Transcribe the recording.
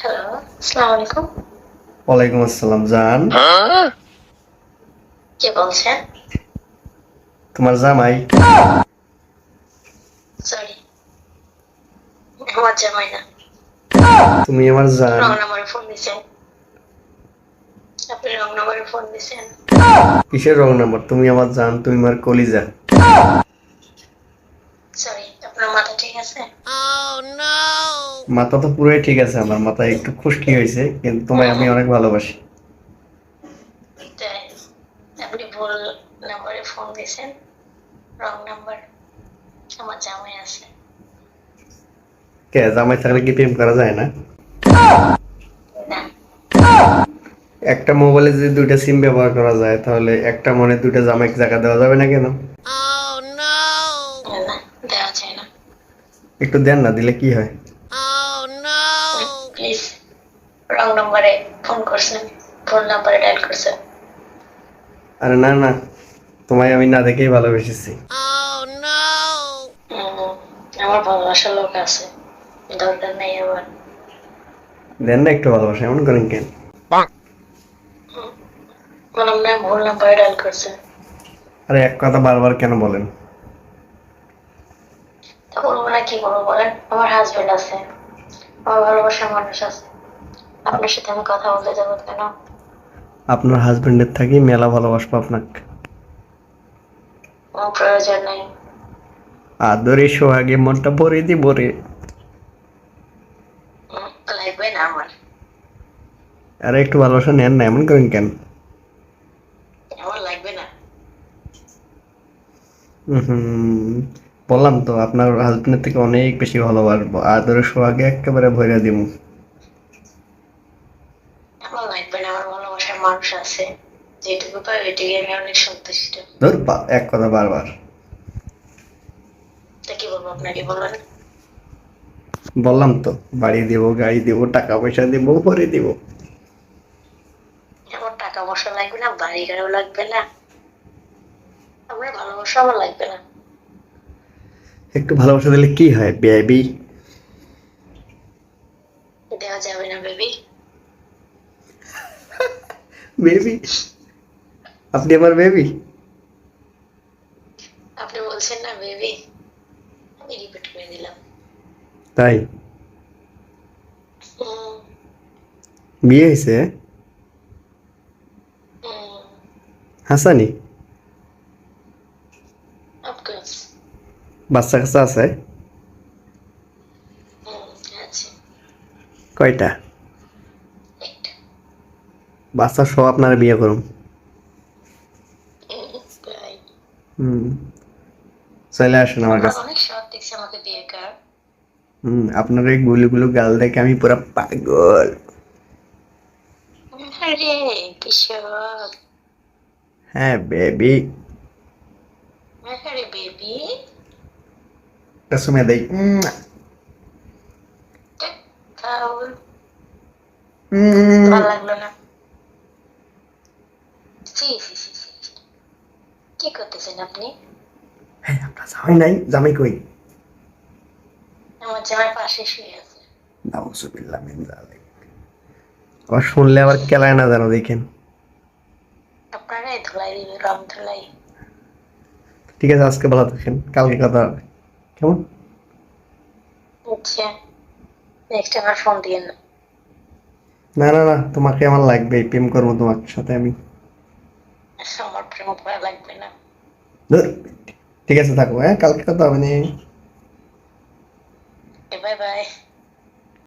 Hello, আসসালামু আলাইকুম। ওয়ালাইকুম আসসালাম জান। কে বলছেন? তোমার জামাই। সরি, আমার জামাই না। তুমি আমার জান। রং নাম্বারে ফোন দিছেন। আপনি রং নাম্বারে ফোন দিছেন। কিসের রং নাম্বার? তুমি আমার জান, তুমি আমার কলিজা। সরি, আপনার মাথা ঠিক আছে? মাথা তো পুরোই ঠিক আছে, আমার মাথা একটু খুশকি হয়েছে, কিন্তু তোমায় আমি অনেক ভালোবাসি। তাই আপনি ভুল নাম্বারে ফোন দিছেন। Wrong number. আমার জামাই আছে। কে জামাই থাকলে কি প্রেম করা যায় না? না, একটা মোবাইলে যদি দুইটা সিম ব্যবহার করা যায়, তাহলে একটা মনে দুইটা জামাইকে জায়গা দেওয়া যাবে না কেন? না, দেওয়া যায় না। একটু দেন না, দিলে কি হয়? প্লিজ, রং নাম্বারে ফোন করছেন। ভুল নাম্বারে ডায়াল করছেন। আরে না না, তোমায় আমি না দেখেই ভালোবেসেছি। আমার ভালোবাসার লোক আছে, দরকার নেই আমার। দেন না একটু ভালোবাসা, এমন করেন কেন? বললাম না, ভুল নাম্বারে ডায়াল করছেন। আরে এক কথা বারবার কেন বলেন? তা বলবো না, কি বলবো বলেন? আমার হাজবেন্ড আছে, আমার ভালোবাসার মানুষ আছে। আপনার সাথে আমি কথা বলতে যাবো কেন? আপনার হাজবেন্ডের থাকি মেলা ভালোবাসবো আপনাকে। কোনো প্রয়োজন নেই। আদরে সোহাগে মনটা ভরে দিব রে। লাগবে না আমার। আরে একটু ভালোবাসা নেন না, এমন করেন কেন? আমার লাগবে না। হুম, বললাম তো আপনার হাজবেন্ডের থেকে অনেক বেশি ভালোবাসবো, আদরে সোহাগে একেবারে ভরে দিব। আমার লাগবে না, আমার ভালোবাসার মানুষ আছে। যেটুকু পাই ওইটুকু আমি অনেক সন্তুষ্ট। ধর এক কথা বারবার। তা কি বলবো আপনাকে, বলবেন? বললাম তো, বাড়ি দিব, গাড়ি দিব, টাকা পয়সা দিব, ভরে দিব। আমার টাকা পয়সা লাগবে না, বাড়ি গাড়িও লাগবে না। আমার ভালোবাসা আমার লাগবে না। একটু ভালোবাসা দিলে কি হয় বেবি? দেওয়া যাবে না বেবি। বেবি? আপনি আমার বেবি? আপনি বলছেন না বেবি, আমি রিপিট করে দিলাম। তাই? হুম, বিয়ে হয়েছে? হুম, হাসানি? অফকোর্স। বাচ্চা কাচ্চা আছে? হুম, আছে। কয়টা? একটা। বাচ্চা সহ আপনারা বিয়ে করুন। তাই হুম, চলে আসুন আমার আপনার কাছে। অনেক শখ দেখছি আমাকে বিয়ে করার। আপনার এই গুলুগুলু গাল দেখে আমি পুরো পাগল। আরে কি শখ! হ্যাঁ বেবি। আরে বেবি, একটা সময় দেই। ফাউল। উম, ভালো লাগলো না। সি সি সি সি, কি করতেছেন আপনি? হ্যাঁ আপনার জামাই নাই? জামাই কই? আমার জামাই পাশে শুয়ে আছে। নাউজুবিল্লাহ মিন যালিক। আবার শুনলে আবার কেলায় না জানো দেখেন। আপনারাই ধুলাই দিবে, রং ধুলাই। ঠিক আছে, আজকে ভালো থাকেন, কালকে কথা হবে। কেমন? আচ্ছা, নেক্সট আমার ফোন দিয়েন না। না না না, তোমাকে আমার লাগবে, প্রেম করবো তোমার সাথে আমি। আমার প্রেম করা লাগবে না। ধুর, ঠিক আছে থাকো, হ্যাঁ কালকে কথা হবে নি। Bye bye.